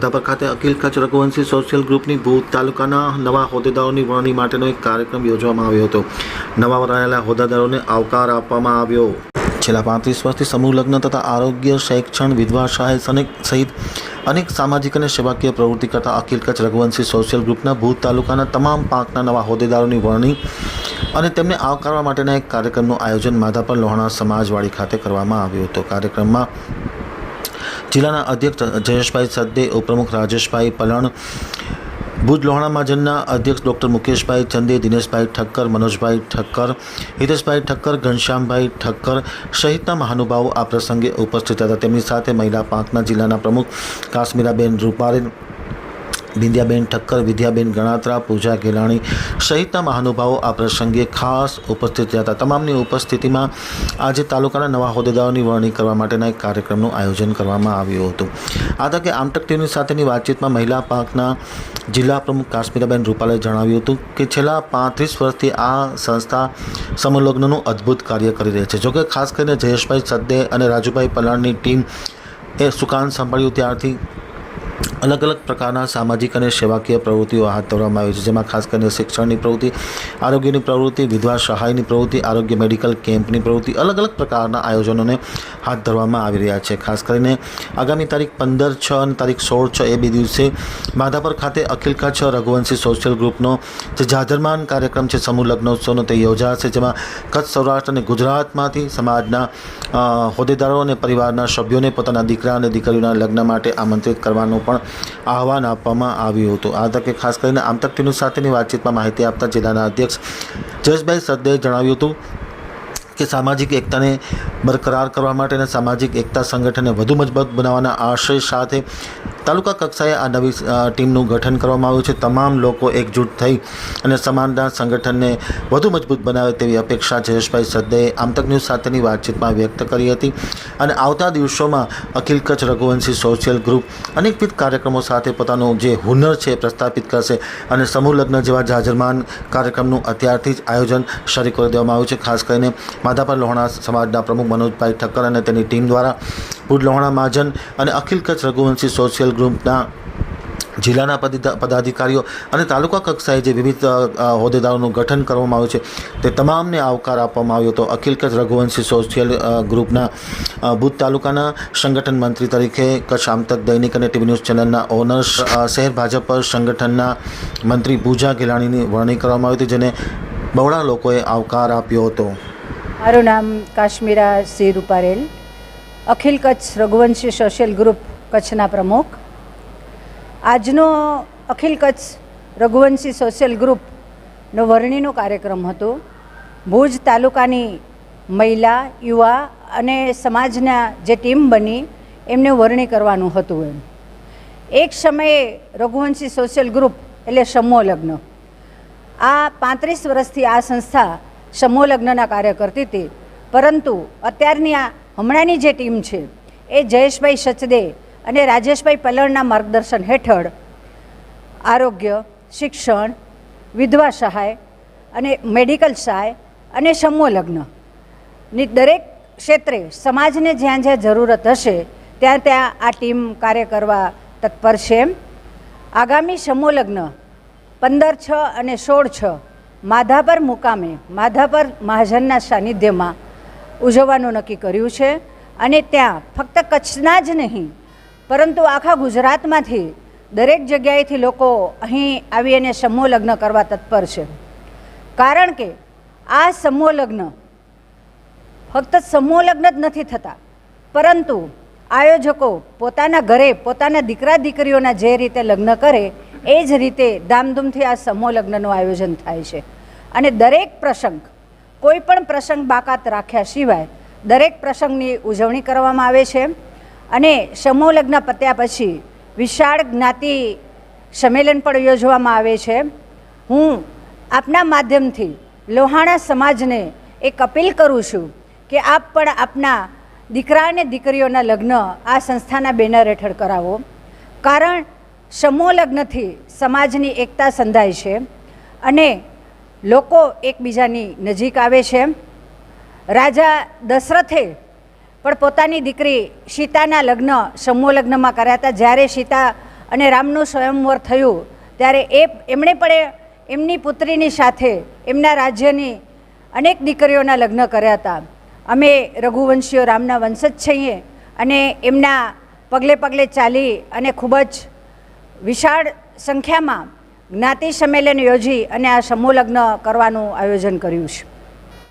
માધાપર ખાતે અખિલ કચ્છ રઘુવંશી સોશિયલ ગ્રુપની ભુજ તાલુકાના નવા હોદ્દેદારોની વરણી માટેનો એક કાર્યક્રમ યોજવામાં આવ્યો હતો. નવા વરાયેલા હોદ્દેદારોને આવકાર આપવામાં આવ્યો. છેલ્લા 35 વર્ષથી સમૂહ લગ્ન તથા આરોગ્ય, શૈક્ષણ, વિધવા સહાય સહિત અનેક સામાજિક અને સેવાકીય પ્રવૃત્તિ કરતા અખિલ કચ્છ રઘુવંશી સોશિયલ ગ્રુપના ભુજ તાલુકાના તમામ પાંખના નવા હોદ્દેદારોની વરણી અને તેમને આવકારવા માટેના એક કાર્યક્રમનું આયોજન માધાપર લોહાણા સમાજવાડી ખાતે કરવામાં આવ્યું હતું. કાર્યક્રમમાં જિલ્લાના અધ્યક્ષ જયેશભાઈ સદ્દે, ઉપપ્રમુખ રાજેશભાઈ પલણ, ભુજ લોહાણા મહાજનના અધ્યક્ષ ડૉક્ટર મુકેશભાઈ ચંદે, દિનેશભાઈ ઠક્કર, મનોજભાઈ ઠક્કર, હિતેશભાઈ ઠક્કર, ઘનશ્યામભાઈ ઠક્કર સહિતના મહાનુભાવો આ પ્રસંગે ઉપસ્થિત હતા. તેમની સાથે મહિલા પાંખના જિલ્લાના પ્રમુખ કાશ્મીરાબેન રૂપારેલ, બિંદિયાબેન ઠક્કર, વિદ્યાબેન ગણાત્રા, પૂજા ગેલાણી સહિતના મહાનુભાવો આ પ્રસંગે ખાસ ઉપસ્થિત હતા. તમામની ઉપસ્થિતિમાં આજે તાલુકાના નવા હોદ્દેદારોની વરણી કરવા માટેના એક કાર્યક્રમનું આયોજન કરવામાં આવ્યું હતું. આ તકે આમતક ટીવી સાથેની વાતચીતમાં મહિલા પાંખના જિલ્લા પ્રમુખ કાશ્મીરાબેન રૂપાલે જણાવ્યું હતું કે છેલ્લા 35 વર્ષથી આ સંસ્થા સમૂહ લગ્નનું અદ્ભુત કાર્ય કરી રહી છે. જોકે ખાસ કરીને જયેશભાઈ સદ્દે અને રાજુભાઈ પલાણની ટીમ એ સુકાન સંભાળ્યું ત્યારથી અલગ અલગ પ્રકારના સામાજિક અને સેવાકીય પ્રવૃત્તિઓ હાથ ધરવામાં આવી છે, જેમાં ખાસ કરીને શિક્ષણની પ્રવૃત્તિ, આરોગ્યની પ્રવૃત્તિ, વિધવા સહાયની પ્રવૃત્તિ, આરોગ્ય મેડિકલ કેમ્પની પ્રવૃત્તિ, અલગ અલગ પ્રકારના આયોજનોને હાથ ધરવામાં આવી રહ્યા છે. ખાસ કરીને આગામી તારીખ 15/6 અને તારીખ 16/6 એ બે દિવસે માધાપર ખાતે અખિલ કચ્છ રઘુવંશી સોશિયલ ગ્રુપનો જે જાજરમાન કાર્યક્રમ છે સમૂહ લગ્નોત્સવનો તે યોજાશે, જેમાં કચ્છ, સૌરાષ્ટ્ર અને ગુજરાતમાંથી સમાજના હોદ્દેદારો અને પરિવારના સભ્યોને પોતાના દીકરા અને દીકરીઓના લગ્ન માટે આમંત્રિત કરવાનું પણ આહવાન આપવામાં આવ્યું હતું. આ તકે ખાસ કરીને આમતક ટીવી સાથેની વાતચીતમાં માહિતી આપતા જિલ્લાના અધ્યક્ષ જયેશભાઈ સદ્દેએ જણાવ્યું હતું કે સામાજિક એકતાને બરકરાર કરવા માટે અને સામાજિક એકતા સંગઠનને વધુ મજબૂત બનાવવાના આશય સાથે તાલુકા કક્ષાએ આ નવી ટીમનું ગઠન કરવામાં આવ્યું છે. તમામ લોકો એકજૂટ થઈ અને સમાજના સંગઠનને વધુ મજબૂત બનાવે તેવી અપેક્ષા જયેશભાઈ સદ્દેએ આમતક ન્યૂઝ સાથેની વાતચીતમાં વ્યક્ત કરી હતી. અને આવતા દિવસોમાં અખિલ કચ્છ રઘુવંશી સોશિયલ ગ્રુપ અનેકવિધ કાર્યક્રમો સાથે પોતાનું જે હુનર છે પ્રસ્થાપિત કરશે અને સમૂહ લગ્ન જેવા જાજરમાન કાર્યક્રમનું અત્યારથી જ આયોજન શરૂ કરી દેવામાં આવ્યું છે. ખાસ કરીને માધાપર લોહાણા સમાજના પ્રમુખ મનોજભાઈ ઠક્કર અને તેની ટીમ દ્વારા ભુજ લોહાણા મહાજન અને અખિલ કચ્છ રઘુવંશી સોશિયલ ગ્રુપના જિલ્લાના પદાધિકારીઓ અને તાલુકા કક્ષાએ જે વિવિધ હોદ્દેદારોનું ગઠન કરવામાં આવ્યું છે તે તમામને આવકાર આપવામાં આવ્યો હતો. અખિલ કચ્છ રઘુવંશી સોશિયલ ગ્રુપના ભુજ તાલુકાના સંગઠન મંત્રી તરીકે કચ્છ આમતક દૈનિક અને ટીવી ન્યૂઝ ચેનલના ઓનર, શહેર ભાજપ સંગઠનના મંત્રી પૂજા ગેલાણીની વરણી કરવામાં આવી હતી, જેને બહોળા લોકોએ આવકાર આપ્યો હતો. મારું નામ કાશ્મીરા સી રૂપારેલ, અખિલ કચ્છ રઘુવંશી સોશિયલ ગ્રુપ કચ્છના પ્રમુખ. આજનો અખિલ કચ્છ રઘુવંશી સોશિયલ ગ્રુપનો વરણીનો કાર્યક્રમ હતો. ભુજ તાલુકાની મહિલા, યુવા અને સમાજના જે ટીમ બની એમને વરણી કરવાનું હતું. એક સમયે રઘુવંશી સોશિયલ ગ્રુપ એટલે સમૂહ લગ્ન, આ 35 વર્ષથી આ સંસ્થા સમૂહ લગ્નના કાર્ય કરતી હતી. પરંતુ અત્યારની આ હમણાંની જે ટીમ છે એ જયેશભાઈ સચદે અને રાજેશભાઈ પલણના માર્ગદર્શન હેઠળ આરોગ્ય, શિક્ષણ, વિધવા સહાય અને મેડિકલ સહાય અને સમૂહ લગ્નની દરેક ક્ષેત્રે સમાજને જ્યાં જ્યાં જરૂરત હશે ત્યાં ત્યાં આ ટીમ કાર્ય કરવા તત્પર છે. આગામી સમૂહ લગ્ન 15/6 અને 16/6 માધાપર મુકામે માધાપર મહાજનના સાનિધ્યમાં ઉજવવાનું નક્કી કર્યું છે. અને ત્યાં ફક્ત કચ્છના જ નહીં પરંતુ આખા ગુજરાતમાંથી દરેક જગ્યાએથી લોકો અહીં આવી અને સમૂહ લગ્ન કરવા તત્પર છે. કારણ કે આ સમૂહ લગ્ન ફક્ત સમૂહ લગ્ન જ નથી થતા, પરંતુ આયોજકો પોતાના ઘરે પોતાના દીકરા દીકરીઓના જે રીતે લગ્ન કરે એ જ રીતે ધામધૂમથી આ સમૂહ લગ્નનું આયોજન થાય છે. અને દરેક પ્રસંગ, કોઈ પણ પ્રસંગ બાકાત રાખ્યા સિવાય દરેક પ્રસંગની ઉજવણી કરવામાં આવે છે. અને સમૂહ લગ્ન પત્યા પછી વિશાળ જ્ઞાતિ સંમેલન પણ યોજવામાં આવે છે. હું આપના માધ્યમથી લોહાણા સમાજને એક અપીલ કરું છું કે આપ પણ આપના દીકરા અને દીકરીઓના લગ્ન આ સંસ્થાના બેનર હેઠળ કરાવો. કારણ સમૂહ લગ્નથી સમાજની એકતા સંધાય છે અને લોકો એકબીજાની નજીક આવે છે. રાજા દશરથે પણ પોતાની દીકરી સીતાના લગ્ન સમૂહ લગ્નમાં કર્યા હતા. જ્યારે સીતા અને રામનું સ્વયંવર થયું ત્યારે એમણે પણ એમની પુત્રીની સાથે એમના રાજ્યની અનેક દીકરીઓના લગ્ન કર્યા હતા. અમે રઘુવંશીઓ રામના વંશજ છીએ અને એમના પગલે પગલે ચાલી અને ખૂબ જ વિશાળ સંખ્યામાં જ્ઞાતિ સંમેલન યોજી અને આ સમૂહ લગ્ન કરવાનું આયોજન કર્યું છે.